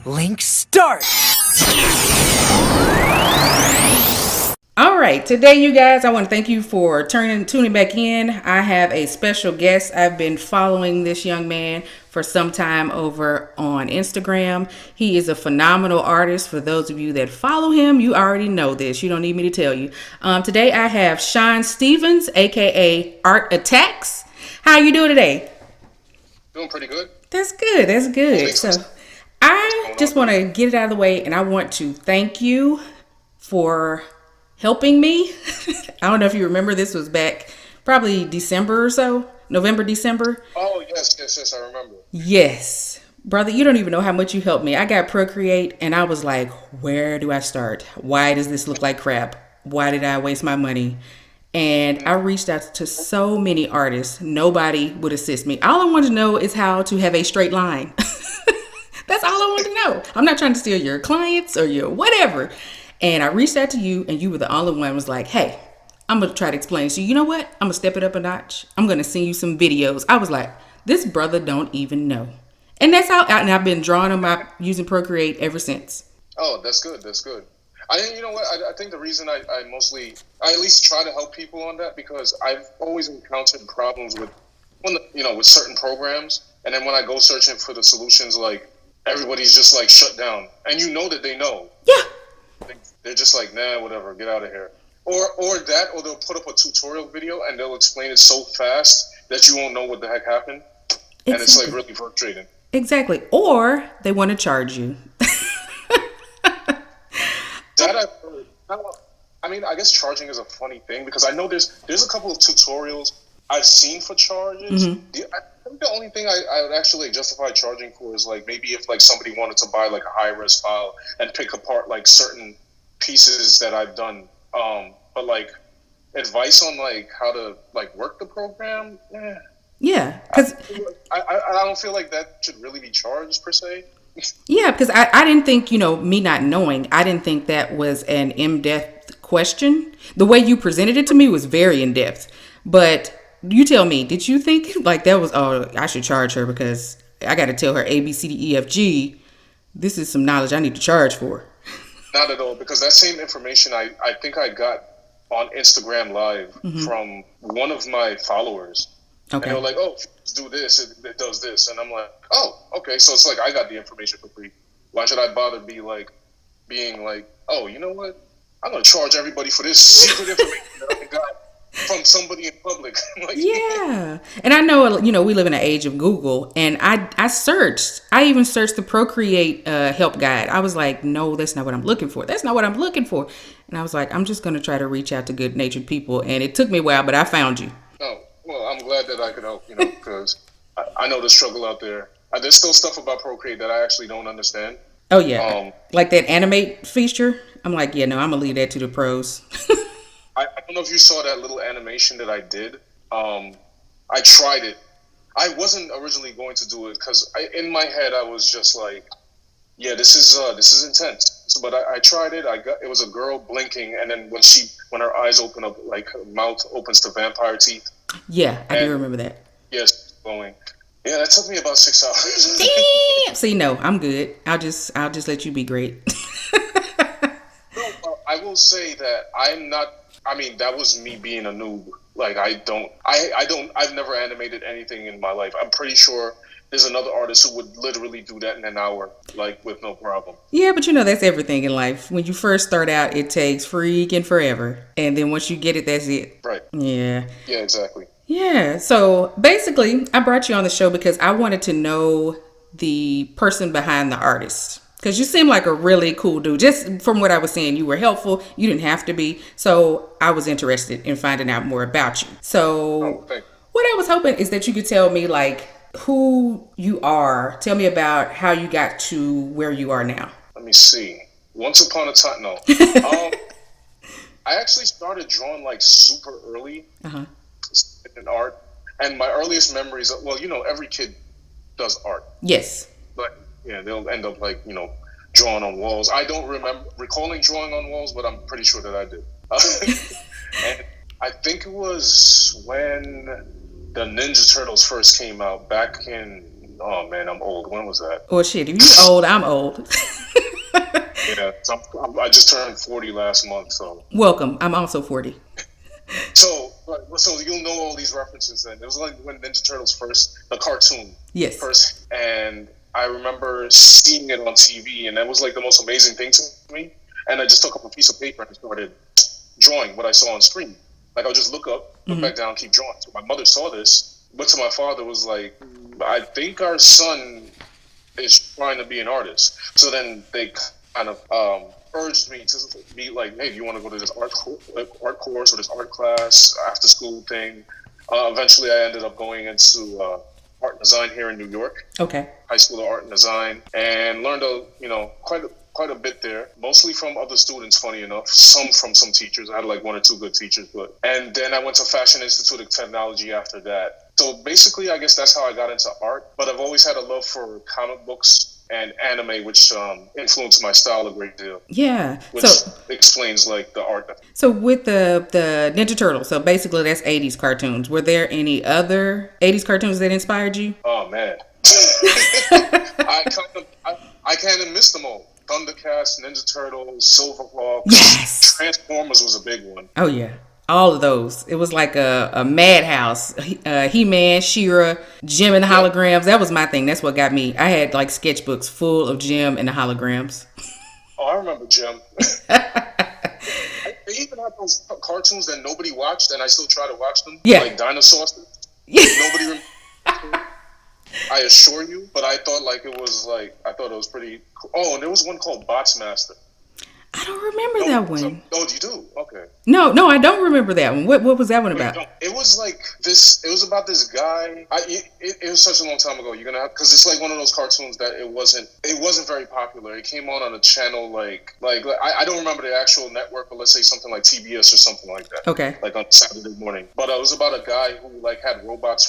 Link start! All right, today, you guys, I want to thank you for tuning back in. I have a special guest. I've been following this young man for some time over on Instagram. He is a phenomenal artist. For those of you that follow him, you already know this. You don't need me to tell you. Today, I have Sean Stevens, aka Art Attacks. How you doing today? Doing pretty good. That's good. That's good. So I just want to get it out of the way, and I want to thank you for helping me. I don't know if you remember, this was back probably December or so. November, December. Oh, yes, I remember. Yes. Brother, you don't even know how much you helped me. I got Procreate, and I was like, where do I start? Why does this look like crap? Why did I waste my money? And I reached out to so many artists. Nobody would assist me. All I wanted to know is how to have a straight line. That's all I wanted to know. I'm not trying to steal your clients or your whatever. And I reached out to you, and you were the only one who was like, hey, I'm going to try to explain to you. You know what? I'm going to step it up a notch. I'm going to send you some videos. I was like, this brother don't even know. And that's how, and I've been drawing on using Procreate ever since. Oh, that's good. That's good. You know what? I think the reason I at least try to help people on that, because I've always encountered problems with certain programs. And then when I go searching for the solutions, like, everybody's just like shut down. And you know that they know. Yeah. They're just like, nah, whatever, get out of here. Or they'll put up a tutorial video and they'll explain it so fast that you won't know what the heck happened. Exactly. And it's like really frustrating. Exactly. Or they want to charge you. I guess charging is a funny thing, because I know there's a couple of tutorials I've seen for charges. Mm-hmm. I think the only thing I would actually justify charging for is like maybe if like somebody wanted to buy like a high-res file and pick apart like certain pieces that I've done. But like advice on like how to like work the program, yeah, because I don't feel like that should really be charged per se. Yeah, because I didn't think, me not knowing, I didn't think that was an in-depth question. The way you presented it to me was very in-depth. But you tell me, did you think like that was, oh, I should charge her because I got to tell her A, B, C, D, E, F, G. This is some knowledge I need to charge for. Not at all, because that same information I think I got on Instagram Live mm-hmm. from one of my followers. Okay. And they were like, oh, do this, it does this. And I'm like, oh, okay. So it's like I got the information for free. Why should I bother being like, oh, you know what? I'm going to charge everybody for this secret information that I got from somebody in public. Like, yeah. And I know, we live in an age of Google, and I even searched the Procreate help guide. I was like, no, that's not what I'm looking for. That's not what I'm looking for. And I was like, I'm just going to try to reach out to good-natured people. And it took me a while, but I found you. Oh, well, I'm glad that I could help, because I know the struggle out there. There's still stuff about Procreate that I actually don't understand. Oh, yeah. Like that animate feature. I'm like, yeah, no, I'm going to leave that to the pros. I don't know if you saw that little animation that I did. I tried it. I wasn't originally going to do it because in my head I was just like, yeah, this is intense. So, but I tried it. It was a girl blinking, and then when her eyes open up, like her mouth opens to vampire teeth. Yeah, I do remember that. Yes, going. Yeah, that took me about 6 hours. Damn. See, no, I'm good. I'll just let you be great. No, I will say that I'm not. I mean, that was me being a noob. Like, I've never animated anything in my life. I'm pretty sure there's another artist who would literally do that in an hour, like, with no problem. Yeah, but that's everything in life. When you first start out, it takes freaking forever. And then once you get it, that's it. Right. Yeah. Yeah, exactly. Yeah. So basically, I brought you on the show because I wanted to know the person behind the artist. Because you seem like a really cool dude. Just from what I was saying, you were helpful. You didn't have to be. So I was interested in finding out more about you. Oh, So thank what I was hoping is that you could tell me like who you are. Tell me about how you got to where you are now. Let me see. Once upon a time, no. I actually started drawing like super early Uh-huh. in art, and my earliest memories. Well, every kid does art, Yes. but yeah, they'll end up like drawing on walls. I don't remember recalling drawing on walls, but I'm pretty sure that I did. And I think it was when the Ninja Turtles first came out back in. Oh man, I'm old. When was that? Well, shit, if you old, I'm old. Yeah, so I just turned 40 last month, so. Welcome. I'm also 40. So you'll know all these references. Then it was like when Ninja Turtles first, the cartoon, Yes. first, and I remember seeing it on TV, and that was like the most amazing thing to me. And I just took up a piece of paper and started drawing what I saw on screen. Like I'll just look up, look back down, keep drawing. So my mother saw this, but to my father was like, "I think our son is trying to be an artist." So then they kind of urged me to be like, "Hey, do you want to go to this art course or this art class after school thing?" Eventually, I ended up going into art and design here in New York. Okay. High School of Art and Design, and learned quite a bit there, mostly from other students, funny enough, some from some teachers. I had like one or two good teachers, and then I went to Fashion Institute of Technology after that. So basically, I guess that's how I got into art, but I've always had a love for comic books and anime, which influenced my style a great deal. Yeah. Which explains like the art. So with the Ninja Turtles, so basically that's 80s cartoons. Were there any other 80s cartoons that inspired you? Oh man. I kind of missed them all. Thundercats, Ninja Turtles, Silverhawks, Yes. Transformers was a big one. Oh yeah. All of those. It was like a madhouse. He-Man, She-Ra, Jim and the holograms. That was my thing. That's what got me. I had like sketchbooks full of Jim and the holograms. Oh, I remember Jim. They even had those cartoons that nobody watched, and I still try to watch them. Yeah. Like dinosaurs. Nobody remembers. I assure you, but I thought it was pretty cool. Oh, and there was one called Bots Master. I don't remember that one. Oh, you do? Okay. No, I don't remember that one. What was that one about? It was like this. It was about this guy. It was such a long time ago. You're gonna have, because it's like one of those cartoons that it wasn't very popular. It came on a channel like I don't remember the actual network, but let's say something like TBS or something like that. Okay. Like on Saturday morning. But it was about a guy who like had robot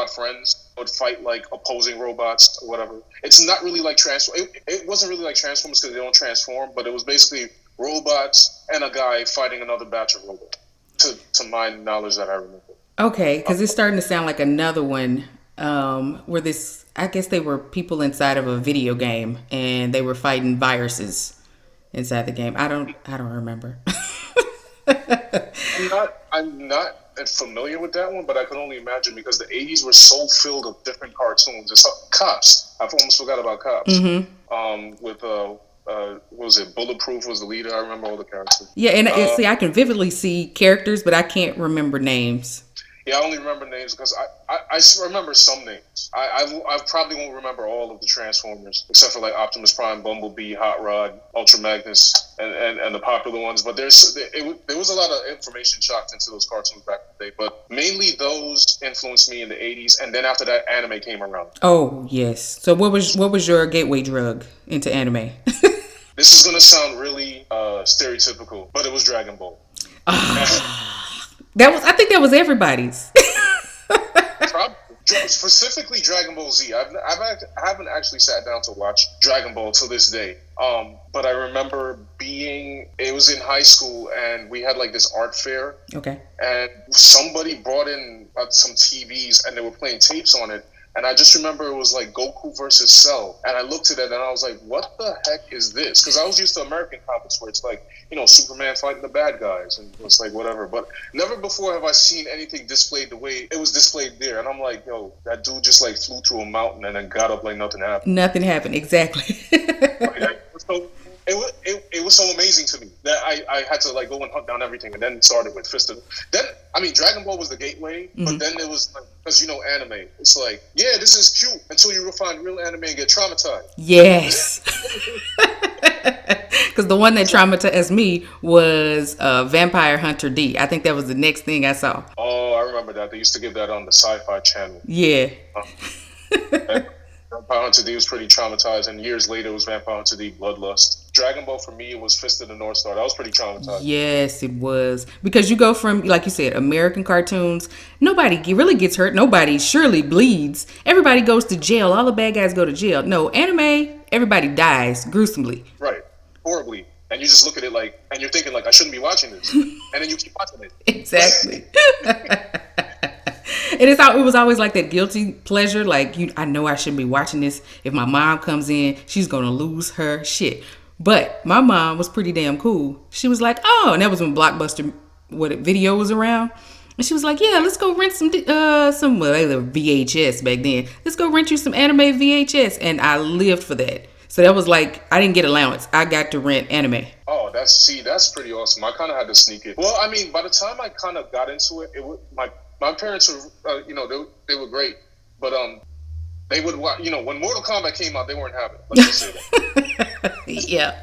friends, would fight like opposing robots or whatever. It's not really like it wasn't really like Transformers because they don't transform, but it was basically robots and a guy fighting another batch of robots. To my knowledge that I remember. Okay, because it's starting to sound like another one where I guess they were people inside of a video game and they were fighting viruses inside the game. I don't remember. I'm not familiar with that one, but I can only imagine because the 80s were so filled with different cartoons. It's Cops. I've almost forgot about Cops. Mm-hmm. With what was it? Bulletproof was the leader. I remember all the characters. Yeah, and see, I can vividly see characters, but I can't remember names. Yeah, I only remember names because I remember some names. I probably won't remember all of the Transformers except for like Optimus Prime, Bumblebee, Hot Rod, Ultra Magnus, and the popular ones. But there was a lot of information shocked into those cartoons back in the day. But mainly those influenced me in the 80s, and then after that, anime came around. Oh yes. So what was your gateway drug into anime? This is gonna sound really stereotypical, but it was Dragon Ball. I think that was everybody's. Specifically Dragon Ball Z. I haven't actually sat down to watch Dragon Ball to this day. But I remember it was in high school and we had like this art fair. Okay. And somebody brought in some TVs and they were playing tapes on it. And I just remember it was like Goku versus Cell. And I looked at it and I was like, what the heck is this? Because I was used to American comics where it's like, Superman fighting the bad guys. And it's like, whatever. But never before have I seen anything displayed the way it was displayed there. And I'm like, yo, that dude just like flew through a mountain and then got up like nothing happened. Nothing happened, exactly. It was so amazing to me that I had to like go and hunt down everything, and then started with Fist of. Then Dragon Ball was the gateway, but then it was like because anime. It's like, yeah, this is cute until you find real anime and get traumatized. Yes. Because the one that traumatized me was Vampire Hunter D. I think that was the next thing I saw. Oh, I remember that. They used to give that on the Sci-Fi Channel. Yeah. Vampire Hunter D was pretty traumatized, and years later it was Vampire Hunter D Bloodlust. Dragon Ball for me, it was Fist of the North Star. That was pretty traumatized. Yes, it was. Because you go from, like you said, American cartoons, nobody really gets hurt. Nobody surely bleeds. Everybody goes to jail. All the bad guys go to jail. No, anime, everybody dies gruesomely. Right. Horribly. And you just look at it like, and you're thinking like, I shouldn't be watching this. And then you keep watching it. Exactly. And it was always like that guilty pleasure. Like, I know I shouldn't be watching this. If my mom comes in, she's going to lose her shit. But my mom was pretty damn cool. She was like, oh, and that was when Blockbuster video was around. And she was like, yeah, let's go rent some VHS back then. Let's go rent you some anime VHS. And I lived for that. So that was like, I didn't get allowance. I got to rent anime. Oh, that's pretty awesome. I kind of had to sneak it. Well, I mean, by the time I kind of got into it, my parents were, they were great. But they would watch, when Mortal Kombat came out, they weren't having it. Let's just say that. Yeah.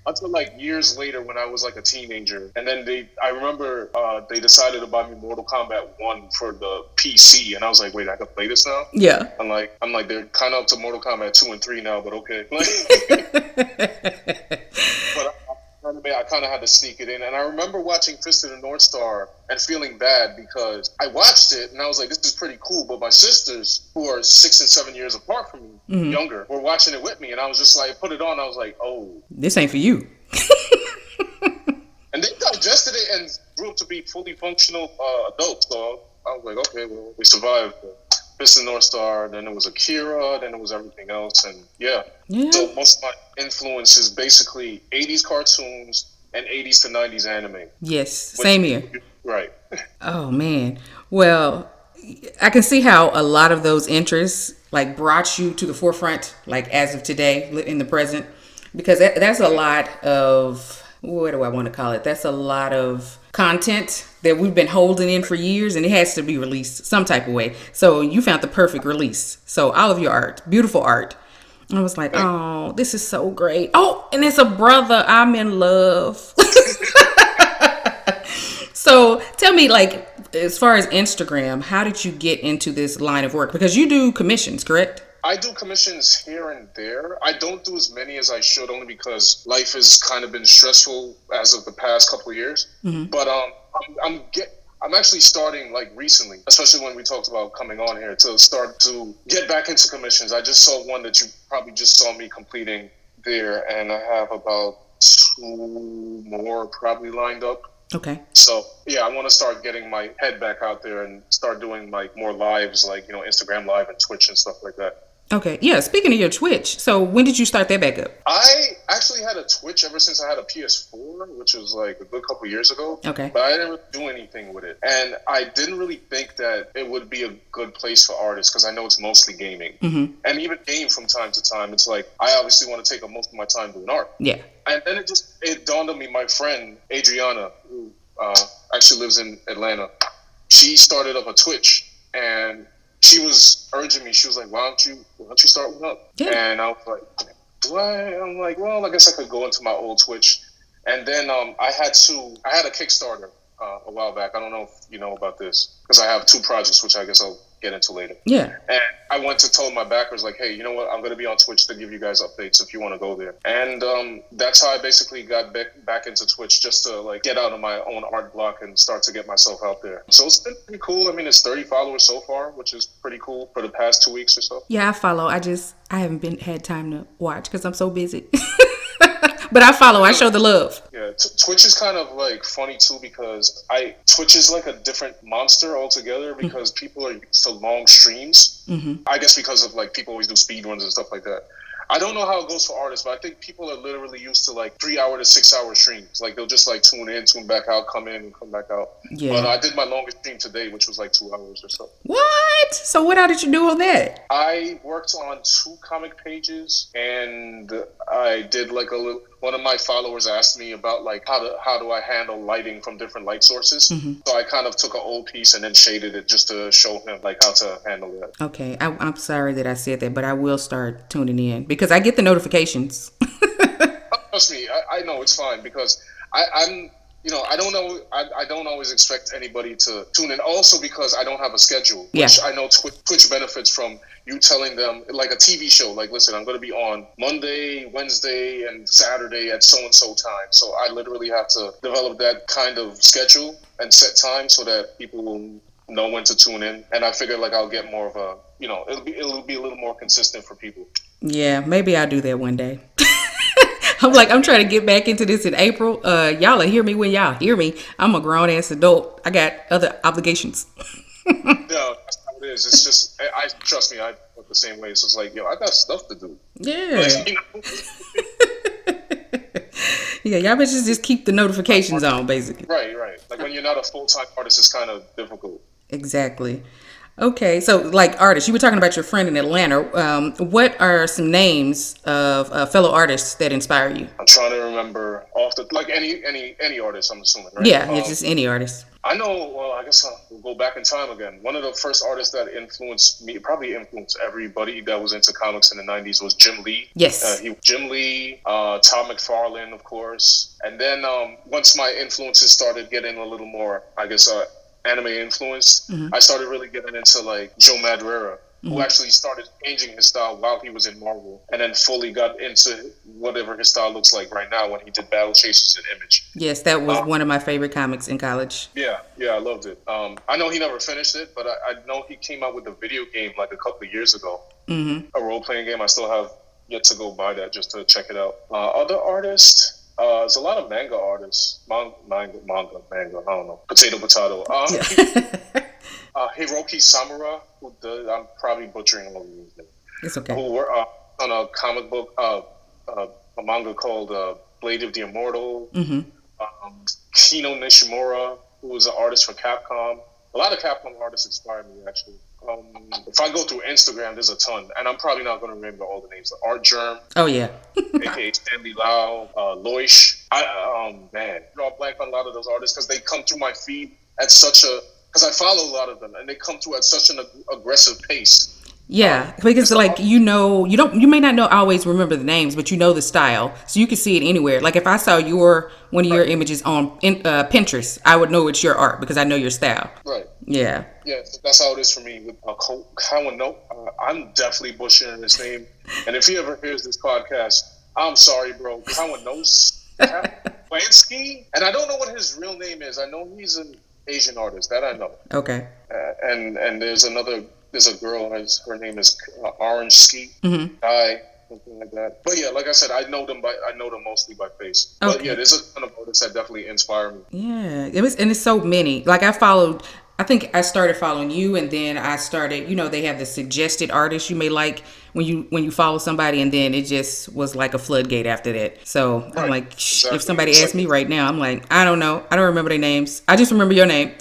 Until like years later when I was like a teenager. And then I remember they decided to buy me Mortal Kombat 1 for the PC. And I was like, wait, I can play this now? Yeah. I'm like, they're kind of up to Mortal Kombat 2 and 3 now, but okay. But I kind of had to sneak it in. And I remember watching Fist of the North Star and feeling bad because I watched it and I was like, this is pretty cool. But my sisters, who are 6 and 7 years apart from me, younger, were watching it with me. And I was just like, put it on. I was like, oh. This ain't for you. And they digested it and grew up to be fully functional adults. So I was like, okay, well, we survived. Fist of the North Star, then it was Akira, then it was everything else, and yeah. So most of my influence is basically 80s cartoons and 80s to 90s anime. Yes, same here. Right. Oh, man. Well, I can see how a lot of those interests like brought you to the forefront, like as of today, in the present, because that's a lot of, what do I want to call it? That's a lot of content that we've been holding in for years, and it has to be released some type of way. So you found the perfect release. So all of your art, beautiful art. I was like, oh, this is so great. Oh, and it's a brother. I'm in love. So tell me, like, as far as Instagram, how did you get into this line of work? Because you do commissions, correct? I do commissions here and there. I don't do as many as I should, only because life has kind of been stressful as of the past couple of years. Mm-hmm. But I'm actually starting like recently, especially when we talked about coming on here, to start to get back into commissions. I just saw one that you probably just saw me completing there, and I have about 2 more probably lined up. Okay. So yeah, I want to start getting my head back out there and start doing like more lives, like Instagram Live and Twitch and stuff like that. Okay. Yeah. Speaking of your Twitch, so when did you start that back up? I actually had a Twitch ever since I had a PS4, which was like a good couple years ago. Okay. But I didn't really do anything with it. And I didn't really think that it would be a good place for artists because I know it's mostly gaming. Mm-hmm. And even game from time to time, it's like I obviously want to take up most of my time doing art. Yeah. And then it dawned on me, my friend, Adriana, who actually lives in Atlanta, she started up a Twitch and she was urging me. She was like, why don't you start one up? Yeah. And I was like, I'm like, well, I guess I could go into my old Twitch. And then I had a Kickstarter a while back. I don't know if you know about this because I have 2 projects, which I guess I'll get into later. Yeah. And I went to tell my backers, like, hey, you know what? I'm going to be on Twitch to give you guys updates if you want to go there. And that's how I basically got back into Twitch, just to like get out of my own art block and start to get myself out there. So it's been pretty cool. I mean, it's 30 followers so far, which is pretty cool for the past 2 weeks or so. Yeah, I follow. I haven't had time to watch because I'm so busy. But I follow. I show the love. Yeah, Twitch is kind of like funny too because Twitch is like a different monster altogether because people are used to long streams. Mm-hmm. I guess because of like people always do speed runs and stuff like that. I don't know how it goes for artists, but I think people are literally used to like 3 hour to 6 hour streams. Like they'll just like tune in, tune back out, come in and come back out. But Yeah. I did my longest stream today, which was like 2 hours or so. What? So what all did you do on that? I worked on 2 comic pages, and I did like a little. One of my followers asked me about like how do I handle lighting from different light sources. So I kind of took an old piece and then shaded it just to show him like how to handle that. Okay, I'm sorry that I said that, but I will start tuning in because I get the notifications. Trust me, I know it's fine because I'm. You know, I don't know. I don't always expect anybody to tune in. Also, because I don't have a schedule, which I know Twitch benefits from you telling them, like a TV show. Like, listen, I'm going to be on Monday, Wednesday, and Saturday at so and so time. So I literally have to develop that kind of schedule and set time so that people will know when to tune in. And I figure like I'll get more of a, you know, it'll be a little more consistent for people. Yeah, maybe I'll do that one day. I'm like, I'm trying to get back into this in April. Y'all will hear me when y'all hear me. I'm a grown ass adult. I got other obligations. No, that's how it is. It's just, I trust me, I feel the same way. So it's like, yo, I got stuff to do. Yeah. Like, you know? Yeah, y'all bitches just keep the notifications on, basically. Right. Like when you're not a full-time artist, it's kind of difficult. Exactly. Okay, so like artists, you were talking about your friend in Atlanta. What are some names of fellow artists that inspire you? I'm trying to remember off the like any artist. I'm assuming, right? Yeah, it's just any artist. I know. Well, I guess we'll go back in time again. One of the first artists that influenced me, probably influenced everybody that was into comics in the '90s, was Jim Lee. Yes. Jim Lee, Todd McFarlane, of course, and then once my influences started getting a little more, I guess, anime influenced, I started really getting into like Joe Madrera, who actually started changing his style while he was in Marvel, and then fully got into whatever his style looks like right now when he did Battle Chasers and Image. Yes, that was one of my favorite comics in college. Yeah, I loved it. I know he never finished it, but I know he came out with a video game like a couple of years ago, a role-playing game. I still have yet to go buy that just to check it out. Other artists. There's a lot of manga artists. Manga, I don't know. Potato. Hiroki Samura, I'm probably butchering all of these names. It's okay. Who were on a comic book, a manga called Blade of the Immortal. Kino Nishimura, who was an artist for Capcom. A lot of Capcom artists inspire me, actually. If I go through Instagram, there's a ton, and I'm probably not going to remember all the names. Art Germ. Oh yeah. aka Stanley Lau, Loish. Man, draw a blank on a lot of those artists because they come through my feed at such a. Because I follow a lot of them, and they come through at such an aggressive pace. Yeah, because like you may not always remember the names, but you know the style, so you can see it anywhere. Like if I saw one of your images on Pinterest, I would know it's your art because I know your style. Right. Yeah. Yeah, that's how it is for me with Kawano. I'm definitely butchering his name, and if he ever hears this podcast, I'm sorry, bro. Kawanos Lansky, and I don't know what his real name is. I know he's an Asian artist, that I know. Okay. And there's a girl, her name is Orange Ski Guy, something like that. But yeah, like I said, I know them mostly by face. Okay. But yeah, there's a ton of artists that definitely inspire me. Yeah, and it's so many. Like I think I started following you, and then I started. They have the suggested artists you may like when you follow somebody, and then it just was like a floodgate after that. So right. I'm like, exactly. If somebody asks me right now, I'm like, I don't know, I don't remember their names. I just remember your name.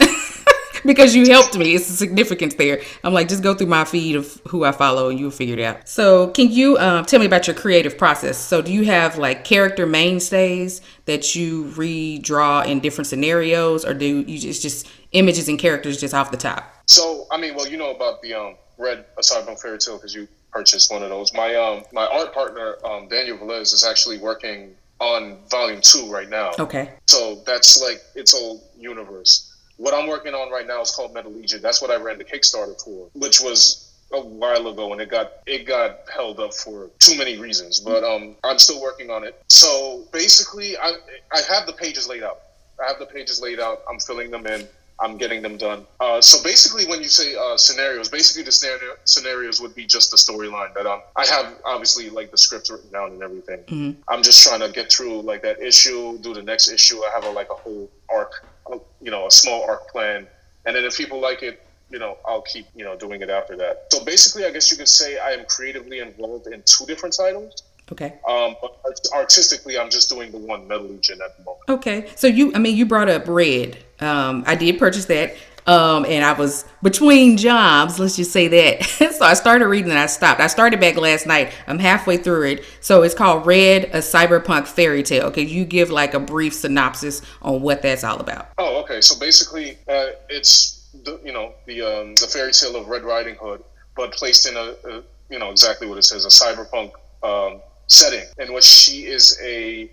Because you helped me. It's the significance there. I'm like, just go through my feed of who I follow and you'll figure it out. So can you tell me about your creative process? So do you have like character mainstays that you redraw in different scenarios, or do you just images and characters just off the top? So, I mean, well, you know about the Red Aside from Fairy Tale because you purchased one of those. My art partner, Daniel Velez, is actually working on Volume 2 right now. Okay. So that's like its whole universe. What I'm working on right now is called Metal Legion. That's what I ran the Kickstarter for, which was a while ago, and it got held up for too many reasons. But I'm still working on it. So basically, I have the pages laid out. I'm filling them in. I'm getting them done. So basically, when you say scenarios, basically the scenarios would be just the storyline that I have obviously like the script written down and everything. Mm-hmm. I'm just trying to get through like that issue, do the next issue. I have a whole arc, a small arc plan. And then if people like it, I'll keep doing it after that. So basically, I guess you could say I am creatively involved in two different titles. Okay. But artistically, I'm just doing the one, Metal Legion, at the moment. Okay. So you brought up Red. I did purchase that. And I was between jobs, let's just say that. So I started reading and I stopped. I started back last night. I'm halfway through it. So it's called Red, a cyberpunk fairy tale. Okay, you give like a brief synopsis on what that's all about. Oh, okay. So basically, it's the fairy tale of Red Riding Hood, but placed in exactly what it says, a cyberpunk setting in which she's a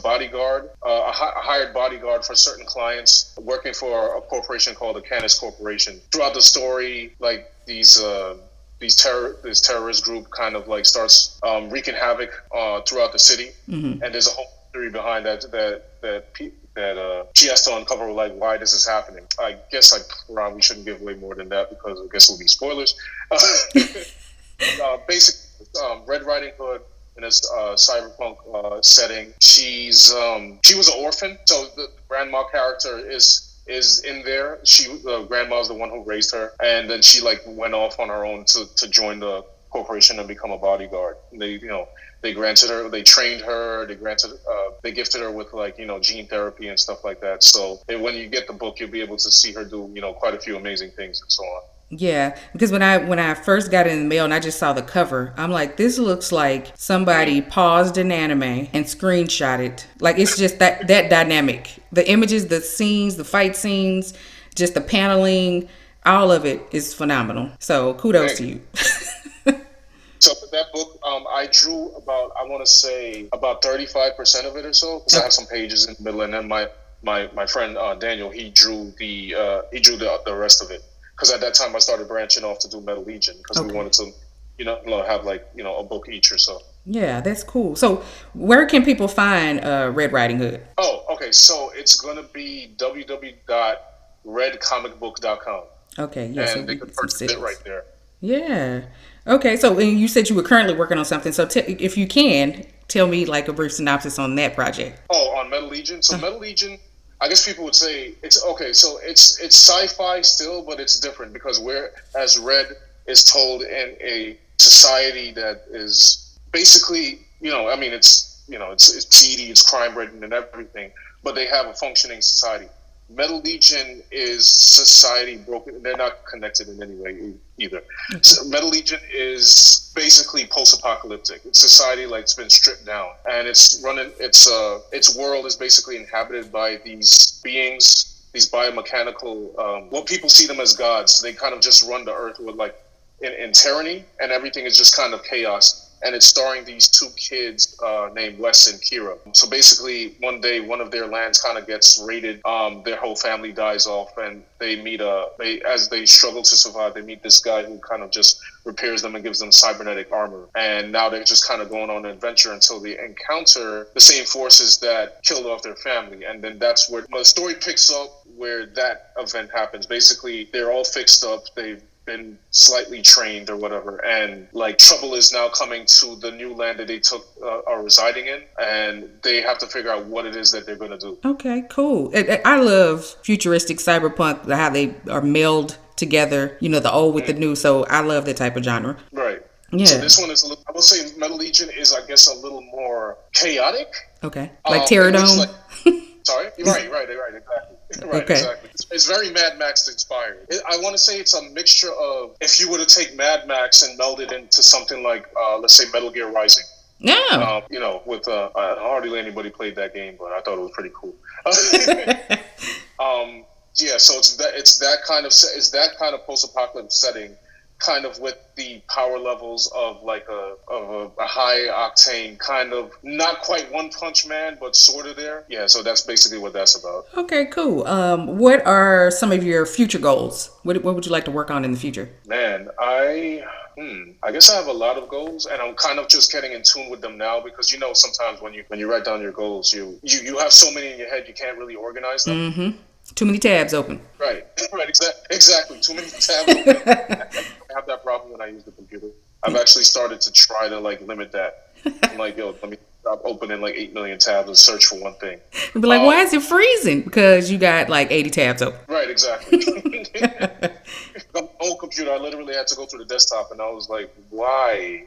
bodyguard, a hired bodyguard for certain clients, working for a corporation called the Canis Corporation. Throughout the story, like this terrorist group kind of like starts wreaking havoc throughout the city, and there's a whole theory behind that she has to uncover like why this is happening. I guess I probably shouldn't give away more than that because I guess it will be spoilers. Basically, Red Riding Hood in this cyberpunk setting. She was an orphan, so the grandma character is in there. The grandma's the one who raised her, and then she like went off on her own to join the corporation and become a bodyguard. They granted her, they trained her, they gifted her with like gene therapy and stuff like that. So when you get the book, you'll be able to see her do quite a few amazing things and so on. Yeah, because when I first got it in the mail and I just saw the cover, I'm like, this looks like somebody paused an anime and screenshot it. Like it's just that dynamic. The images, the scenes, the fight scenes, just the paneling, all of it is phenomenal. So kudos to you. So with that book, I drew about 35% of it or so, because I have some pages in the middle, and then my friend Daniel, he drew the rest of it. Because at that time I started branching off to do Metal Legion because we wanted to, have like a book each or so. Yeah, that's cool. So where can people find Red Riding Hood? Oh, okay. So it's gonna be www.redcomicbook.com. Okay, yeah. And so they can purchase it right there. Yeah. Okay, so and you said you were currently working on something. So if you can tell me like a brief synopsis on that project. Oh, on Metal Legion. So Metal Legion, I guess people would say it's okay. So it's sci-fi still, but it's different because whereas Red is told in a society that is basically, it's seedy, it's crime-ridden and everything, but they have a functioning society. Metal Legion is society broken. They're not connected in any way either. So Metal Legion is basically post-apocalyptic. It's society like it's been stripped down, and its world is basically inhabited by these beings, these biomechanical. What people see them as gods. They kind of just run the earth with like in tyranny, and everything is just kind of chaos. And it's starring these two kids named Wes and Kira. So basically, one day, one of their lands kind of gets raided. Their whole family dies off, and they meet as they struggle to survive, they meet this guy who kind of just repairs them and gives them cybernetic armor. And now they're just kind of going on an adventure until they encounter the same forces that killed off their family. And then that's where the story picks up, where that event happens. Basically, they're all fixed up. They've been slightly trained or whatever, and like trouble is now coming to the new land that they are residing in, and they have to figure out what it is that they're going to do. Okay, cool. I love futuristic cyberpunk, how they are melded together, the old with the new, so I love that type of genre. Right. Yeah. So this one is I will say Metal Legion is, I guess, a little more chaotic. Okay. Like Pterodome? Sorry? Right, exactly. Right, okay. Exactly. It's very Mad Max inspired. I want to say it's a mixture of, if you were to take Mad Max and meld it into something like, let's say, Metal Gear Rising. Yeah. With hardly anybody played that game, but I thought it was pretty cool. Yeah, so it's that kind of post-apocalyptic setting, kind of with the power levels of like a high octane kind of, not quite One Punch Man, but sort of there. Yeah, so that's basically what that's about. Okay, cool. What are some of your future goals? What would you like to work on in the future? Man, I guess I have a lot of goals, and I'm kind of just getting in tune with them now, because sometimes when you write down your goals, you have so many in your head you can't really organize them. Mm-hmm. Too many tabs open. Right, exactly. Too many tabs open. I have that problem when I use the computer. I've actually started to try to like limit that. I'm like, let me stop opening like 8 million tabs and search for one thing. But like, why is it freezing? Because you got like 80 tabs open. Right, exactly. computer. I literally had to go through the desktop, and I was like, why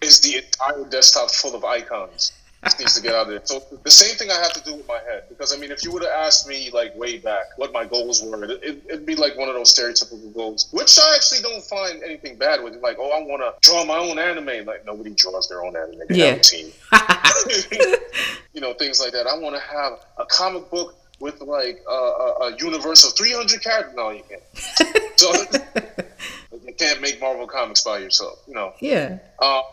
is the entire desktop full of icons? This needs to get out of there. So the same thing I have to do with my head, because I mean, if you would have asked me like way back what my goals were, it'd be like one of those stereotypical goals, which I actually don't find anything bad with. Like, oh, I want to draw my own anime. Like, nobody draws their own anime. They have a team. You know, things like that. I want to have a comic book with like a universe of 300 characters. No, you can't. So you can't make Marvel comics by yourself, you know. Yeah.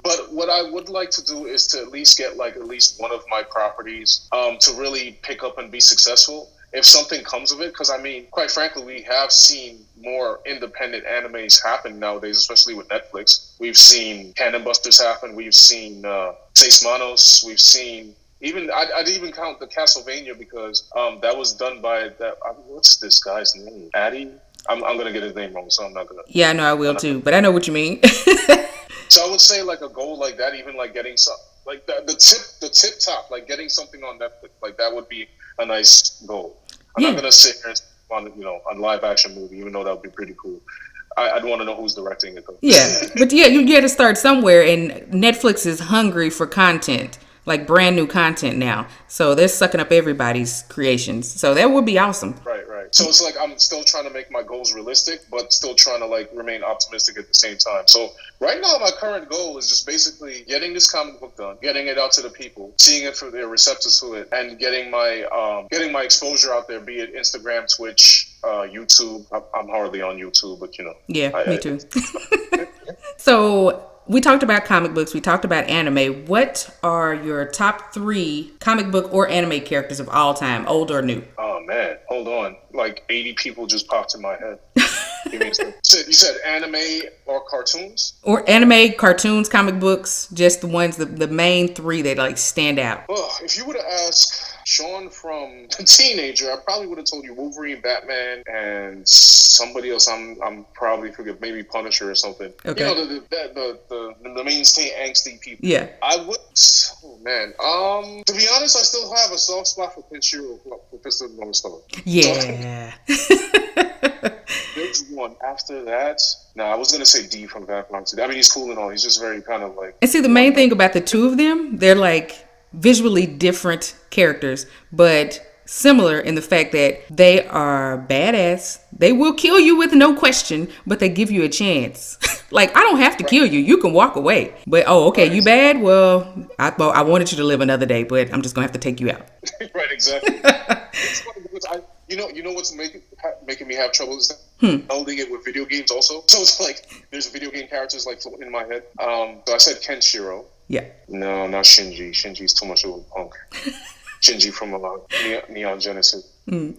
But what I would like to do is to at least get like at least one of my properties to really pick up and be successful if something comes of it. Because I mean, quite frankly, we have seen more independent animes happen nowadays, especially with Netflix. We've seen Cannon Busters happen. We've seen Seis Manos. We've seen even I'd even count the Castlevania, because that was done by that. What's this guy's name? Addy. I'm gonna get his name wrong, so I'm not gonna. Yeah, I know I will too, but I know what you mean. So I would say like a goal like that, even like getting some, like the tip top, like getting something on Netflix, like that would be a nice goal. I'm not gonna sit here and on a live action movie, even though that would be pretty cool. I'd want to know who's directing it though. Yeah, but yeah, you got to start somewhere, and Netflix is hungry for content, like brand new content now. So they're sucking up everybody's creations. So that would be awesome. Right. So it's like I'm still trying to make my goals realistic, but still trying to like remain optimistic at the same time. So right now, my current goal is just basically getting this comic book done, getting it out to the people, seeing if they're receptive to it, and getting my exposure out there, be it Instagram, Twitch, YouTube. I'm hardly on YouTube, but you know. Yeah, me too. So we talked about comic books. We talked about anime. What are your top 3 comic book or anime characters of all time, old or new? Oh man, hold on. Like 80 people just popped in my head. You said anime or cartoons? Or anime, cartoons, comic books, just the ones, the main 3 that like stand out. Well, if you were to ask Sean from the Teenager, I probably would have told you Wolverine, Batman, and somebody else. I'm probably forget, maybe Punisher or something. Okay. You know, the mainstay angsty people. Yeah. I would. Oh man. To be honest, I still have a soft spot for Kenshiro, for Fist of the North Star. Yeah. There's one after that. No, I was gonna say D from Vampire. I mean, he's cool and all. He's just very kind of like. And see, the main thing about the two of them, they're like visually different characters, but similar in the fact that they are badass. They will kill you with no question, but they give you a chance. Like, I don't have to kill you. You can walk away. But, okay, you bad? Well, I wanted you to live another day, but I'm just going to have to take you out. Right, exactly. It's funny because you know what's making me have trouble is melding it with video games also. So it's like there's video game characters like floating in my head. So I said Kenshiro. Yeah. No, not Shinji. Shinji's too much of a punk. Shinji from Neon Genesis.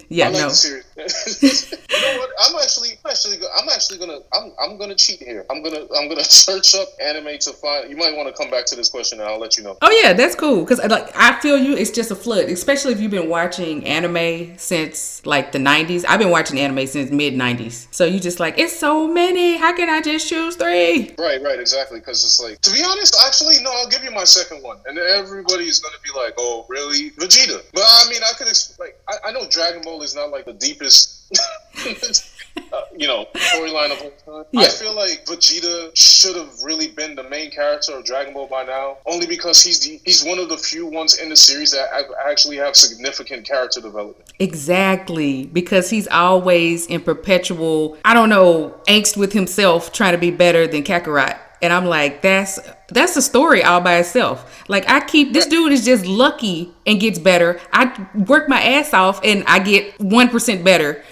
Yeah, I like no. the series. You know what? I'm gonna cheat here. I'm gonna search up anime to find. You might want to come back to this question, and I'll let you know. Oh yeah, that's cool. Cause like I feel you. It's just a flood, especially if you've been watching anime since like the 90s. I've been watching anime since mid 90s. So you just like, it's so many. How can I just choose 3? Right, exactly. Because it's like, to be honest, actually, no. I'll give you my second one, and everybody's gonna be like, "Oh, really, Vegeta?" But I mean, I could I know Dragon Ball is not like the deepest, storyline of all time. Yeah. I feel like Vegeta should have really been the main character of Dragon Ball by now, only because he's one of the few ones in the series that actually have significant character development. Exactly, because he's always in perpetual, angst with himself, trying to be better than Kakarot. And I'm like, that's a story all by itself. Like, this dude is just lucky and gets better. I work my ass off and I get 1% better.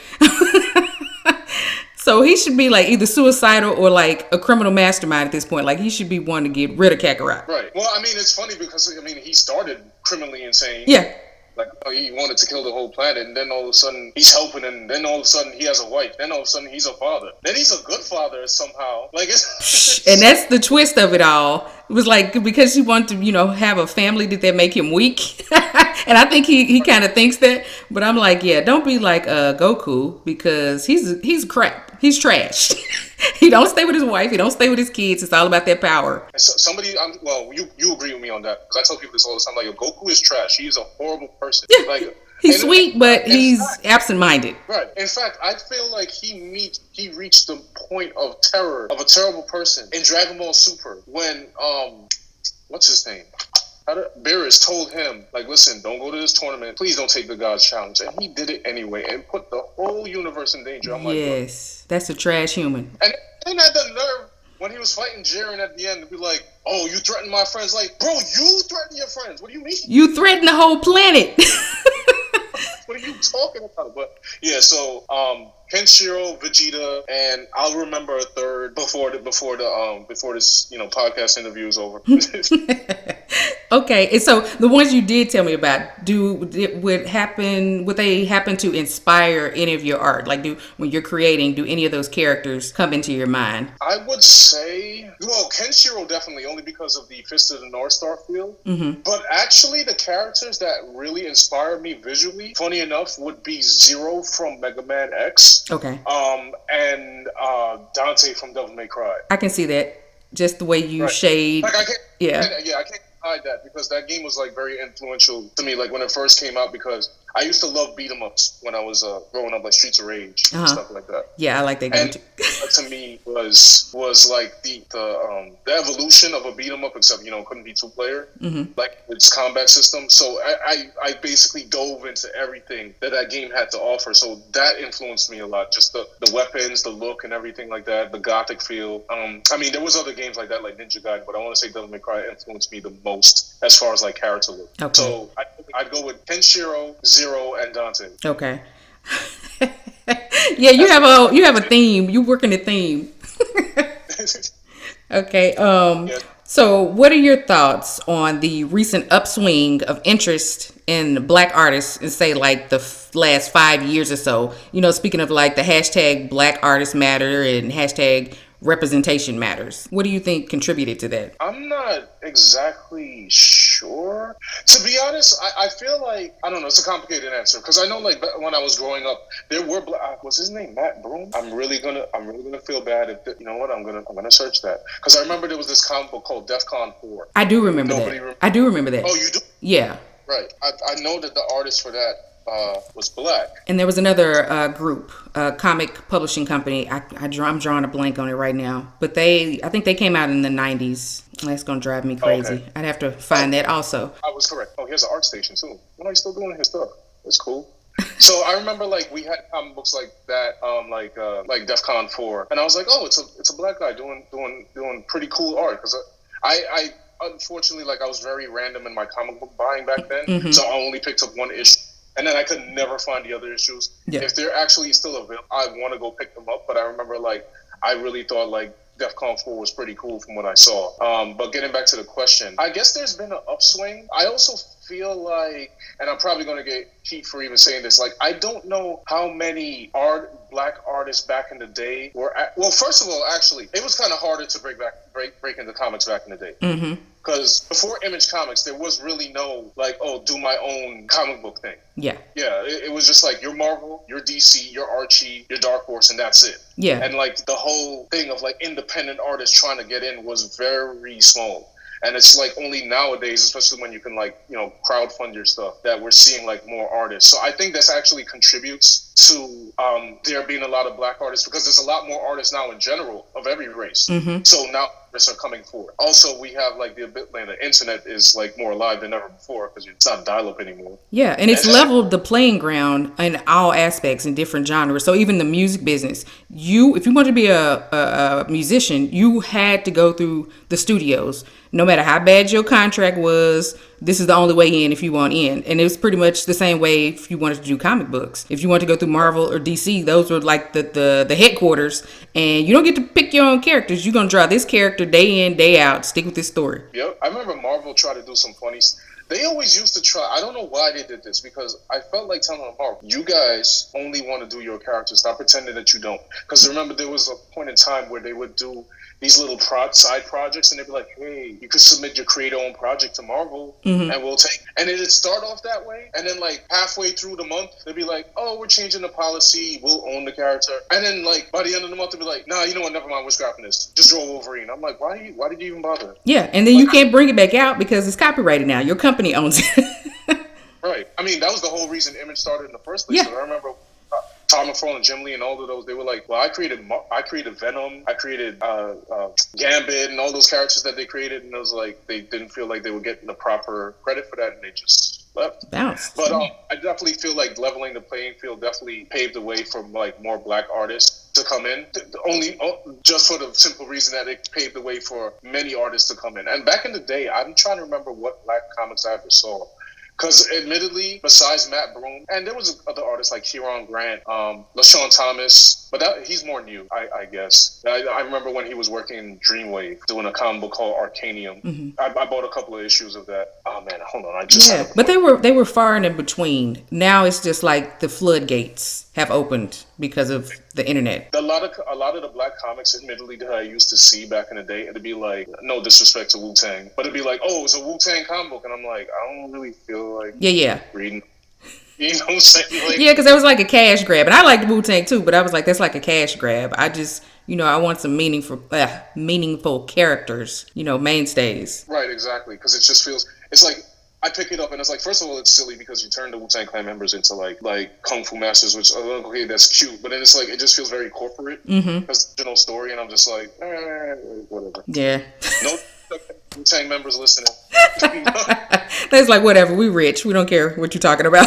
So he should be like either suicidal or like a criminal mastermind at this point. Like, he should be one to get rid of Kakarot. Right. Well, I mean, it's funny because, he started criminally insane. Yeah. Like, he wanted to kill the whole planet, and then all of a sudden he's helping, and then all of a sudden he has a wife. Then all of a sudden he's a father. Then he's a good father somehow. Like, and that's the twist of it all. It was like, because he wanted to, have a family, did that make him weak? And I think he kind of thinks that. But I'm like, yeah, don't be like Goku, because he's crap. He's trash. He don't stay with his wife. He don't stay with his kids. It's all about that power. You agree with me on that, because I tell people this all the time. Like, Goku is trash. He is a horrible person. Yeah. Like, He's And sweet, but in he's fact, absent-minded. right. In fact, I feel like he reached the point of terror of a terrible person in Dragon Ball Super when what's his name? Beerus told him, like, listen, don't go to this tournament. Please don't take the God's challenge. And he did it anyway and put the whole universe in danger. I'm like, bro. Yes, that's a trash human. And then had the nerve when he was fighting Jiren at the end to be like, oh, you threatened my friends. Like, bro, you threatened your friends. What do you mean? You threaten the whole planet. What are you talking about? But yeah, so Kenshiro, Vegeta, and I'll remember a third before this podcast interview is over. Okay, and so the ones you did tell me about, would they happen to inspire any of your art? Like, when you're creating, do any of those characters come into your mind? I would say, well, Kenshiro definitely, only because of the Fist of the North Star feel. Mm-hmm. But actually, the characters that really inspired me visually, funny enough, would be Zero from Mega Man X. Okay. And Dante from Devil May Cry. I can see that. Just the way you shade. Like, I can't yeah. hide that because that game was like very influential to me. Like when it first came out, because I used to love beat 'em ups when I was growing up, like Streets of Rage and stuff like that. Yeah, I like that game and too. To me was like the evolution of a beat 'em up, except it couldn't be 2-player, like its combat system. So I basically dove into everything that game had to offer. So that influenced me a lot. Just the weapons, the look, and everything like that. The gothic feel. I mean, there was other games like that, like Ninja Gaiden, but I want to say Devil May Cry influenced me the most as far as like character look. Okay. So I'd go with Kenshiro, Zero, and Dante. Okay. Yeah, you have a theme. You work in a theme. Okay. Yeah. So what are your thoughts on the recent upswing of interest in Black artists in, say, like the last 5 years or so? Speaking of like the hashtag Black Artists Matter and hashtag representation matters. What do you think contributed to that? I'm not exactly sure. To be honest, I feel like, I don't know, it's a complicated answer because I know like when I was growing up, there were was his name Matt Broom? I'm really gonna feel bad if you know what, I'm gonna search that because I remember there was this comic book called DEFCON 4. I do remember that. I do remember that. Oh, you do? Yeah. Right. I know that the artist for that was black. And there was another group, comic publishing company. I'm drawing a blank on it right now, but I think they came out in the 90s. That's gonna drive me crazy. Okay. I'd have to find that also. I was correct. Oh, here's an art station too. When are you still doing his stuff? That's cool. So I remember like we had comic books like that, like DEFCON 4, and I was like, oh, it's a black guy doing pretty cool art because I unfortunately like I was very random in my comic book buying back then, so I only picked up one issue. And then I could never find the other issues. Yeah. If they're actually still available, I want to go pick them up. But I remember, like, I really thought, like, DEFCON 4 was pretty cool from what I saw. But getting back to the question, I guess there's been an upswing. I also feel like, and I'm probably going to get heat for even saying this, like, I don't know how many black artists back in the day were well, first of all, actually, it was kind of harder to break into comics back in the day. Mm-hmm. Because before Image Comics, there was really no, like, oh, do my own comic book thing. Yeah. Yeah, it was just like, you're Marvel, you're DC, you're Archie, you're Dark Horse, and that's it. Yeah. And, like, the whole thing of, like, independent artists trying to get in was very small. And it's, like, only nowadays, especially when you can, like, crowdfund your stuff, that we're seeing, like, more artists. So I think this actually contributes to there being a lot of black artists because there's a lot more artists now in general of every race. Mm-hmm. So now artists are coming forward. Also, we have like the internet is like more alive than ever before because it's not dial-up anymore. Yeah, and it's leveled the playing ground in all aspects in different genres. So even the music business, if you want to be a musician, you had to go through the studios. No matter how bad your contract was, this is the only way in if you want in. And it was pretty much the same way if you wanted to do comic books. If you wanted to go through Marvel or DC, those were like the headquarters. And you don't get to pick your own characters. You're going to draw this character day in, day out. Stick with this story. Yep. I remember Marvel tried to do some funny stuff. They always used to try. I don't know why they did this because I felt like telling them, Marvel, you guys only want to do your characters. Stop pretending that you don't. Because remember, there was a point in time where they would do these little side projects and they'd be like, hey, you could submit your create-own project to Marvel and we'll take. And it'd start off that way. And then like halfway through the month, they'd be like, oh, we're changing the policy. We'll own the character. And then like by the end of the month, they'd be like, nah, you know what? Never mind. We're scrapping this. Just draw Wolverine. I'm like, why did you even bother? Yeah. And then you can't bring it back out because it's copyrighted now. Your company owns it. Right. I mean, that was the whole reason Image started in the first place. Yeah. So I remember Tom McFarlane and Jim Lee and all of those. They were like, "Well, I created Venom, I created Gambit, and all those characters that they created." And it was like they didn't feel like they were getting the proper credit for that, and they just left. Bounced. But I definitely feel like leveling the playing field definitely paved the way for like more black artists to come in. Only just for the simple reason that it paved the way for many artists to come in. And back in the day, I'm trying to remember what black comics I ever saw. Because admittedly, besides Matt Broom, and there was other artists like Kieron Grant, LaShawn Thomas, but he's more new, I guess. I remember when he was working in Dreamwave, doing a comic book called Arcanium. Mm-hmm. I bought a couple of issues of that. Oh man, hold on, but they were far and in between. Now it's just like the floodgates have opened because of the internet. A lot of the black comics, admittedly, that I used to see back in the day, it'd be like, no disrespect to Wu-Tang, but it'd be like, oh, it's a Wu-Tang comic book, and I'm like, I don't really feel like reading. You know what I'm saying? Like, yeah, because that was like a cash grab, and I liked Wu-Tang too, but I was like, that's like a cash grab. I just, I want some meaningful characters, mainstays. Right, exactly, because it just feels, it's like, I pick it up and it's like, first of all, it's silly because you turn the Wu-Tang Clan members into like Kung Fu masters, which, okay, that's cute, but then it's like, it just feels very corporate. Mm-hmm. That's the original story, and I'm just like, whatever. Yeah. No Wu-Tang members listening. That's like, whatever, we rich. We don't care what you're talking about.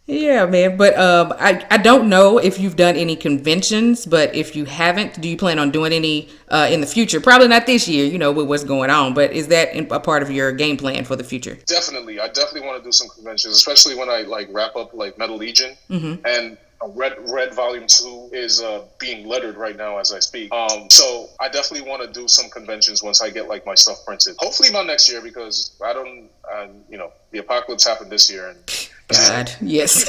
Yeah, man. But I don't know if you've done any conventions, but if you haven't, do you plan on doing any in the future? Probably not this year, with what's going on, but is that a part of your game plan for the future? Definitely. I definitely want to do some conventions, especially when I wrap up Metal Legion. Mm-hmm. And Red Volume 2 is being lettered right now as I speak. So I definitely want to do some conventions once I get my stuff printed. Hopefully by next year, because the apocalypse happened this year. And God, yes.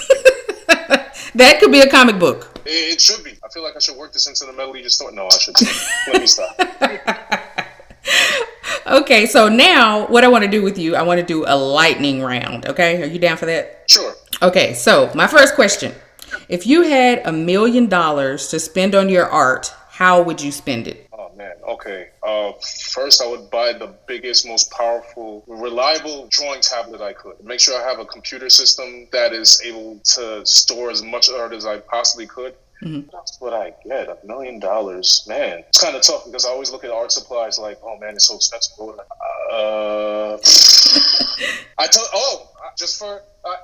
That could be a comic book. It should be. I feel like I should work this into the Metal Legion story. No, I should. Let me stop. Okay, so now what I want to do with you, I want to do a lightning round. Okay, are you down for that? Sure. Okay, so my first question. If you had $1 million to spend on your art, how would you spend it? Oh, man. Okay. First, I would buy the biggest, most powerful, reliable drawing tablet I could. Make sure I have a computer system that is able to store as much art as I possibly could. Mm-hmm. That's what I get. $1 million. Man, it's kind of tough because I always look at art supplies like, oh, man, it's so expensive.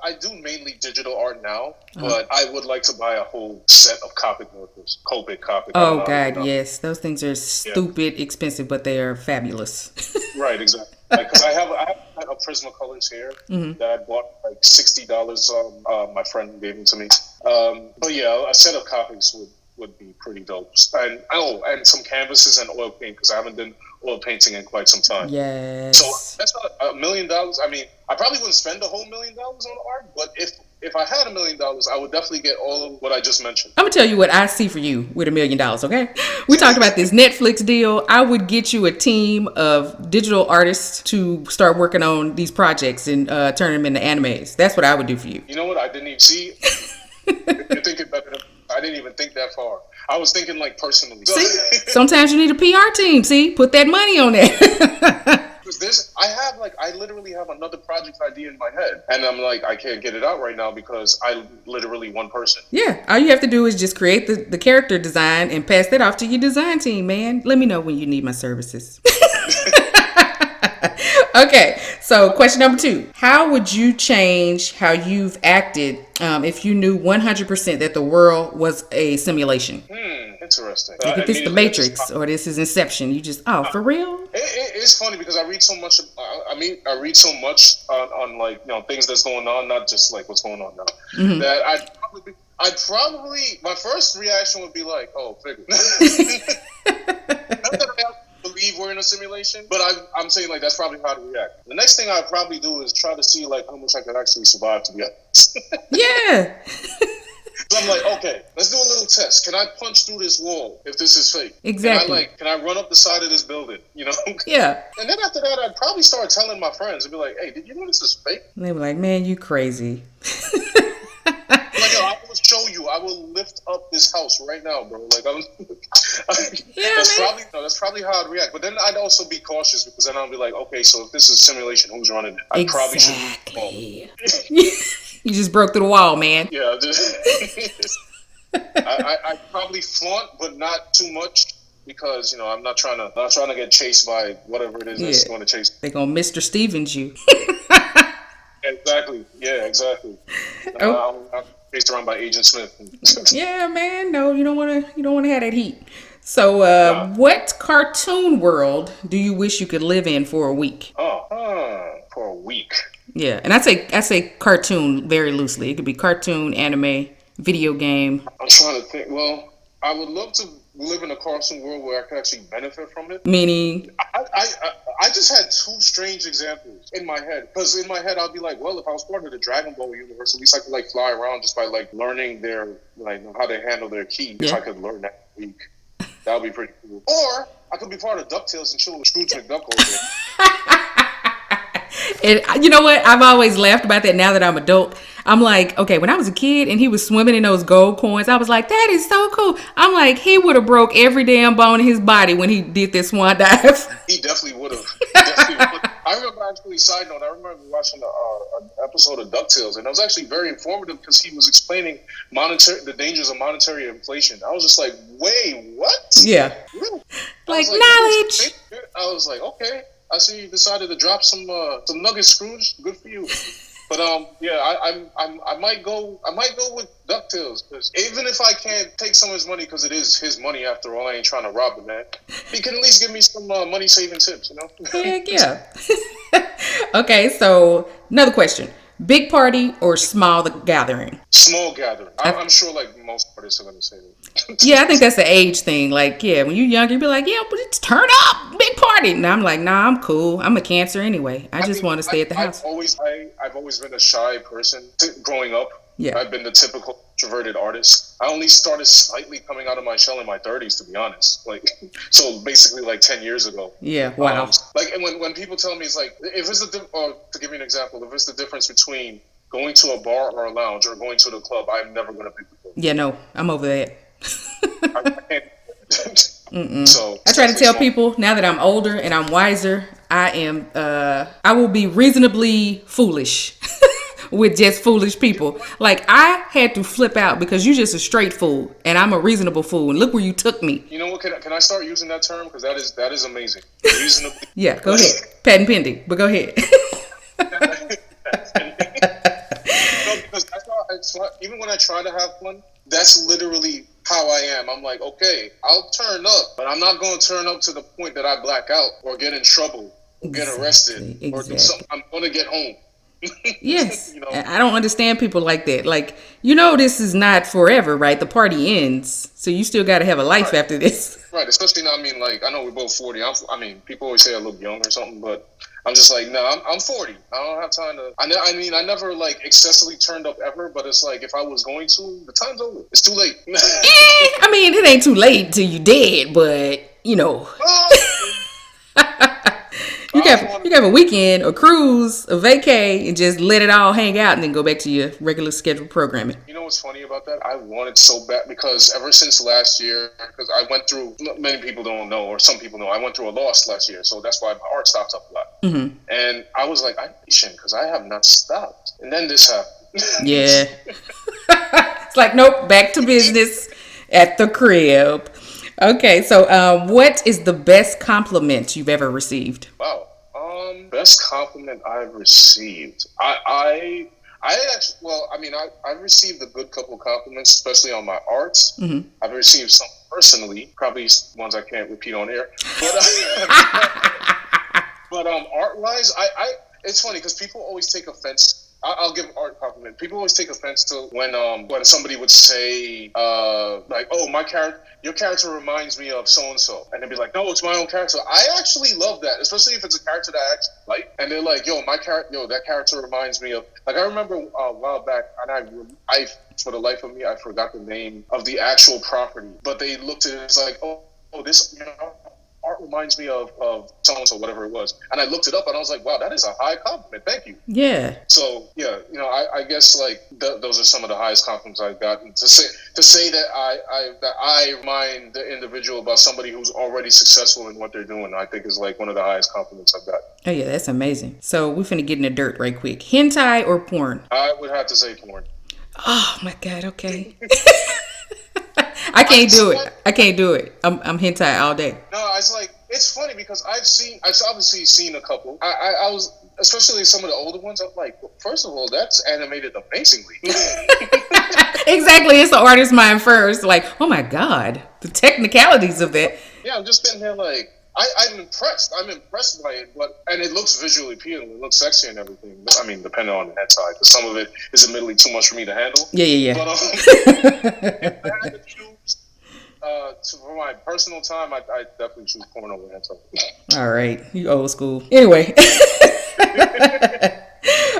I do mainly digital art now, but I would like to buy a whole set of Copic markers. Copic. Oh, God, yes. Those things are stupid expensive, but they are fabulous. Right, exactly. Because I have a Prismacolors here that I bought $60. My friend gave them to me. But yeah, a set of Copics would be pretty dope. And some canvases and oil paint, because I haven't done oil painting in quite some time. Yes. So that's not $1 million. I mean, I probably wouldn't spend a whole $1 million on art, but if I had $1 million, I would definitely get all of what I just mentioned. I'm gonna tell you what I see for you with $1 million. Okay, we talked about this Netflix deal. I would get you a team of digital artists to start working on these projects and turn them into animes. That's what I would do for you. You know what? I didn't even see. You're thinking better than I didn't even think that far. I was thinking personally. See, sometimes you need a PR team. See, put that money on that. I literally have another project idea in my head, and I'm like, I can't get it out right now because I literally one person. Yeah, all you have to do is just create the character design and pass that off to your design team, man. Let me know when you need my services. Okay, so question number 2. How would you change how you've acted if you knew 100% that the world was a simulation? Interesting. Like if it's The Matrix or this is Inception, you just, for real? It's funny because I read so much. I read so much on things that's going on, not just what's going on now. Mm-hmm. That I'd probably my first reaction would be like, oh, figure. Not that I believe we're in a simulation, but I'm saying that's probably how to react. The next thing I'd probably do is try to see how much I could actually survive, to be honest. Yeah. So I'm like, okay, let's do a little test. Can I punch through this wall if this is fake? Exactly. Can I run up the side of this building? Yeah. And then after that, I'd probably start telling my friends. I'd be like, hey, did you know this is fake? And they were like, man, you crazy. I almost show you. I will lift up this house right now, bro. Like, Yeah, that's probably how I'd react. But then I'd also be cautious because then I'll be like, okay, so if this is simulation, who's running it? I probably should. Exactly. You just broke through the wall, man. Yeah, I probably flaunt, but not too much. Because I'm not trying to get chased by whatever it is that's going to chase. They're gonna Mr. Stevens you. Exactly. Yeah. Exactly. I'm chased around by Agent Smith. Yeah, man. No, you don't want to have that heat. So, what cartoon world do you wish you could live in for a week? For a week. Yeah, and I say cartoon very loosely. It could be cartoon, anime, video game. I'm trying to think. Well, I would love to live in a cartoon world where I could actually benefit from it. Meaning? I just had two strange examples in my head. Because in my head, I'll be like, well, if I was part of the Dragon Ball universe, at least I could like fly around just by like learning their how they handle their ki. If I could learn that week, that would be pretty cool. Or I could be part of DuckTales and chill with Scrooge McDuck over there. And you know what? I've always laughed about that now that I'm adult. I'm like, okay, when I was a kid and he was swimming in those gold coins, I was like, that is so cool. I'm like, he would have broke every damn bone in his body when he did this swan dive. He definitely would have. I remember actually, side note, I remember watching an episode of DuckTales, and it was actually very informative because he was explaining the dangers of monetary inflation. I was just like, wait, what? Yeah. Like knowledge. I was like, okay. I see you decided to drop some nuggets, Scrooge. Good for you. But I might go with DuckTales because even if I can't take some of his money because it is his money after all, I ain't trying to rob the man. He can at least give me some money saving tips, Heck yeah. Okay, so another question: big party or small gathering? Small gathering. I'm sure like most artists are going to say that. Yeah, I think that's the age thing. Like, yeah, when you're younger, you be like, yeah, but it's turn up, big party. And I'm like, nah, I'm cool. I'm a Cancer anyway. I just want to stay at the house. I've always been a shy person growing up. Yeah. I've been the typical introverted artist. I only started slightly coming out of my shell in my 30s, to be honest. Like, so basically like 10 years ago. Yeah, wow. And when people tell me, it's like, if it's to give you an example, if it's the difference between going to a bar or a lounge or going to the club, I'm never going to pick the club. Yeah, no, I'm over that. I can't. So I try to tell people now that I'm older and I'm wiser, I will be reasonably foolish with just foolish people. Like, I had to flip out because you're just a straight fool and I'm a reasonable fool. And look where you took me. You know what? Can I start using that term? Because that is amazing. Reasonably. Yeah, go ahead. Patent pending, but go ahead. Because even when I try to have fun, that's literally how I am. I'm like, okay, I'll turn up, but I'm not going to turn up to the point that I black out or get in trouble or get arrested or do something. I'm going to get home. Yes. I don't understand people like that. Like, this is not forever, right? The party ends. So you still got to have a life after this. Right. Especially now, I know we're both 40. People always say I look young or something, but I'm just like, no, I'm 40. I don't have time to. I never like excessively turned up ever, but it's like if I was going to, the time's over. It's too late. It ain't too late till you dead, but you can have a weekend, a cruise, a vacay, and just let it all hang out, and then go back to your regular scheduled programming. You know what's funny about that? I wanted so bad because ever since last year, because I went through, many people don't know, or some people know, I went through a loss last year, so that's why my art stopped up a lot. Mm-hmm. And I was like, I'm patient because I have not stopped. And then this happened. Yeah. It's like, nope, back to business at the crib. Okay, so what is the best compliment you've ever received? Wow. Best compliment I've received. I I've received a good couple compliments, especially on my arts. Mm-hmm. I've received some personally, probably ones I can't repeat on air. But art-wise, it's funny because people always take offense. I'll give art a compliment. People always take offense to when somebody would say like, "Oh, your character reminds me of so and so," and they'd be like, "No, it's my own character." I actually love that, especially if it's a character that I actually like, and they're like, that character reminds me of." Like, I remember a while back, and I for the life of me, I forgot the name of the actual property, but they looked at it as like, "Oh, this." art reminds me of so and so, whatever it was. And I looked it up, and I was like, wow, that is a high compliment. Thank you. Yeah. So yeah, I guess like those are some of the highest compliments I've gotten. To say that I remind the individual about somebody who's already successful in what they're doing, I think is like one of the highest compliments I've got. Oh yeah, that's amazing. So we finna get in the dirt right quick. Hentai or porn? I would have to say porn. Oh my god. Okay. I can't do it. I can't do it. I'm hentai all day. No, it's like it's funny because I've obviously seen a couple. I was, especially some of the older ones. I'm like, well, first of all, that's animated amazingly. Exactly. It's the artist's mind first. Like, oh my god, the technicalities of that. Yeah, I'm just sitting here like I'm impressed. I'm impressed by it, and it looks visually appealing. It looks sexy and everything. I mean, depending on the head side, because some of it is admittedly too much for me to handle. Yeah. But if I had to choose for my personal time, I definitely choose porn over hentai. All right, you old school. Anyway.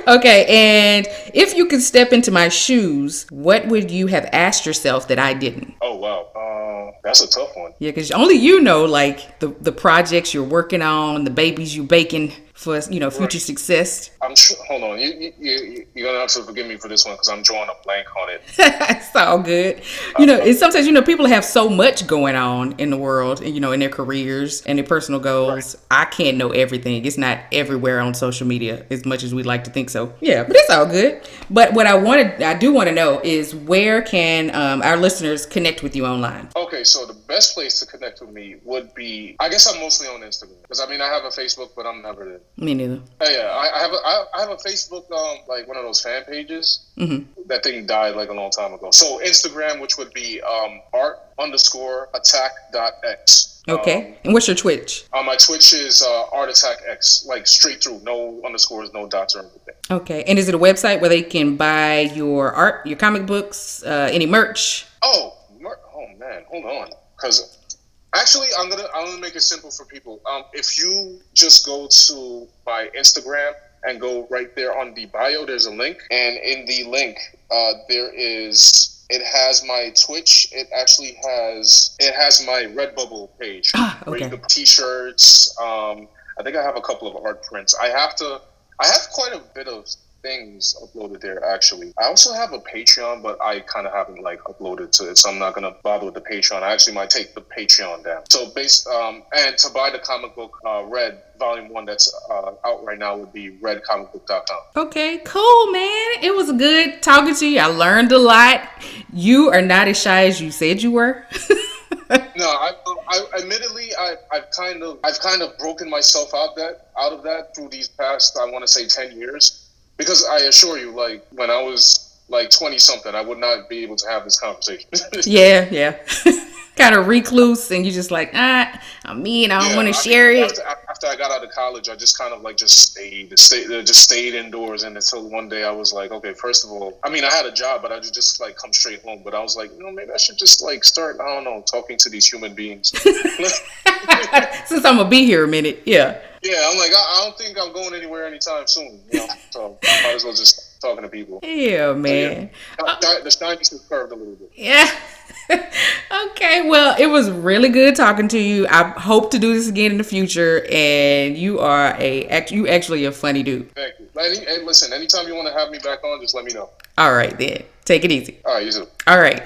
Okay, and if you could step into my shoes, what would you have asked yourself that I didn't? Oh wow, that's a tough one. Yeah, because only you know, like the projects you're working on, the babies you're baking for future success. I'm sure. Hold on, you're gonna have to forgive me for this one because I'm drawing a blank on it. It's all good. It's sometimes people have so much going on in the world, and in their careers and their personal goals. Right. I can't know everything. It's not everywhere on social media as much as we'd like to think so. Yeah, but it's all good. But what I do want to know is where can our listeners connect with you online? Okay, so the best place to connect with me would be, I guess I'm mostly on Instagram because I have a Facebook, but I'm never there. Me neither. Yeah, I have a Facebook, like one of those fan pages. Mm-hmm. That thing died like a long time ago. So Instagram, which would be art_attack.x. Okay. And what's your Twitch? My Twitch is artattackx, like straight through, no underscores, no dots or anything. Okay. And is it a website where they can buy your art, your comic books, any merch? Oh man, hold on, because actually, I'm gonna make it simple for people. If you just go to my Instagram and go right there on the bio, there's a link, and in the link, it has my Twitch. It has my Redbubble page where you can T-shirts. I think I have a couple of art prints. I have quite a bit of things uploaded there actually. I also have a Patreon, but I kind of haven't uploaded to it, so I'm not gonna bother with the Patreon. I actually might take the Patreon down. So and to buy the comic book Red Volume 1 that's out right now would be redcomicbook.com. Okay, cool, man. It was good talking to you. I learned a lot. You are not as shy as you said you were. No, I admittedly I've kind of broken myself out of that through these past, I want to say, 10 years. Because I assure you, when I was 20 something, I would not be able to have this conversation. Yeah. Kind of recluse, and you just I don't want to share it. After I got out of college, I just kind of just stayed indoors, and until one day I was like, okay, first of all, I had a job, but I just come straight home. But I was like, maybe I should just start, I don't know, talking to these human beings. Since I'm gonna be here a minute, yeah. Yeah, I'm I don't think I'm going anywhere anytime soon. So I might as well just talking to people. Yeah, man. So, yeah. The shyness is curved a little bit. Yeah. Okay, well, it was really good talking to you. I hope to do this again in the future, and you actually a funny dude. Thank you. Hey, listen, anytime you want to have me back on, just let me know. All right, then. Take it easy. All right, you too. All right.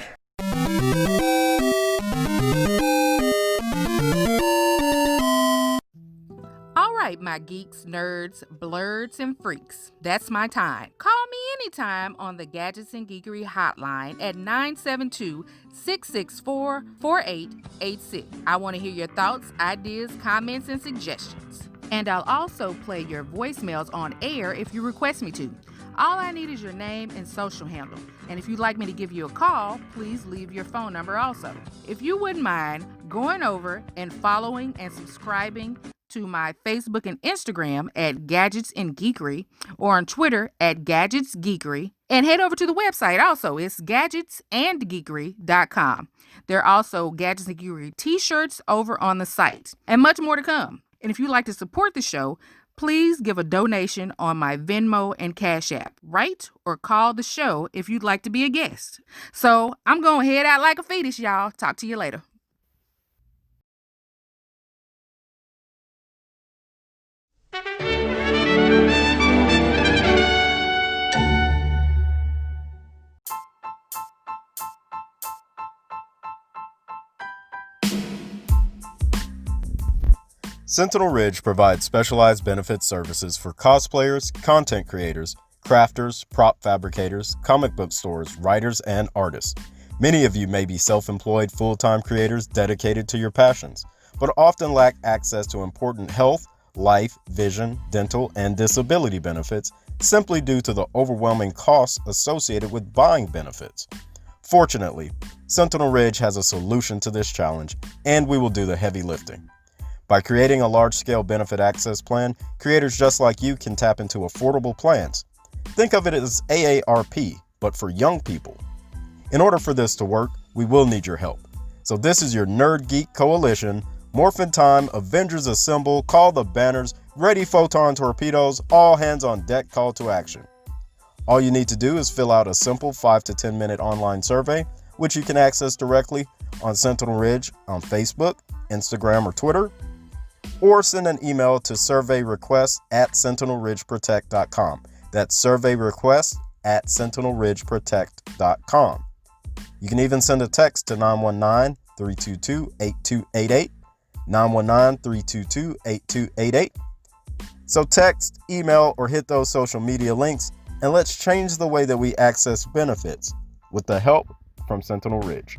All right, my geeks, nerds, blerds, and freaks. That's my time. Call me anytime on the Gadgets and Geekery hotline at 972-664-4886. I want to hear your thoughts, ideas, comments, and suggestions. And I'll also play your voicemails on air if you request me to. All I need is your name and social handle. And if you'd like me to give you a call, please leave your phone number also. If you wouldn't mind going over and following and subscribing to my Facebook and Instagram at Gadgets and Geekery, or on Twitter at Gadgets Geekery, and head over to the website also. It's gadgetsandgeekery.com. There are also Gadgets and Geekery t-shirts over on the site, and much more to come. And if you'd like to support the show, please give a donation on my Venmo and Cash App. Write or call the show if you'd like to be a guest. So I'm going to head out like a fetus, y'all. Talk to you later. Sentinel Ridge provides specialized benefit services for cosplayers, content creators, crafters, prop fabricators, comic book stores, writers, and artists. Many of you may be self-employed full-time creators dedicated to your passions, but often lack access to important health, life, vision, dental, and disability benefits simply due to the overwhelming costs associated with buying benefits. Fortunately, Sentinel Ridge has a solution to this challenge, and we will do the heavy lifting. By creating a large-scale benefit access plan, creators just like you can tap into affordable plans. Think of it as AARP, but for young people. In order for this to work, we will need your help. So this is your Nerd Geek Coalition, Morphin Time, Avengers Assemble, Call the Banners, Ready Photon Torpedoes, all hands on deck call to action. All you need to do is fill out a simple 5 to 10 minute online survey, which you can access directly on Sentinel Ridge on Facebook, Instagram, or Twitter, or send an email to surveyrequests@sentinelridgeprotect.com. That's surveyrequests@sentinelridgeprotect.com. You can even send a text to 919-322-8288, 919-322-8288. So text, email, or hit those social media links, and let's change the way that we access benefits with the help from Sentinel Ridge.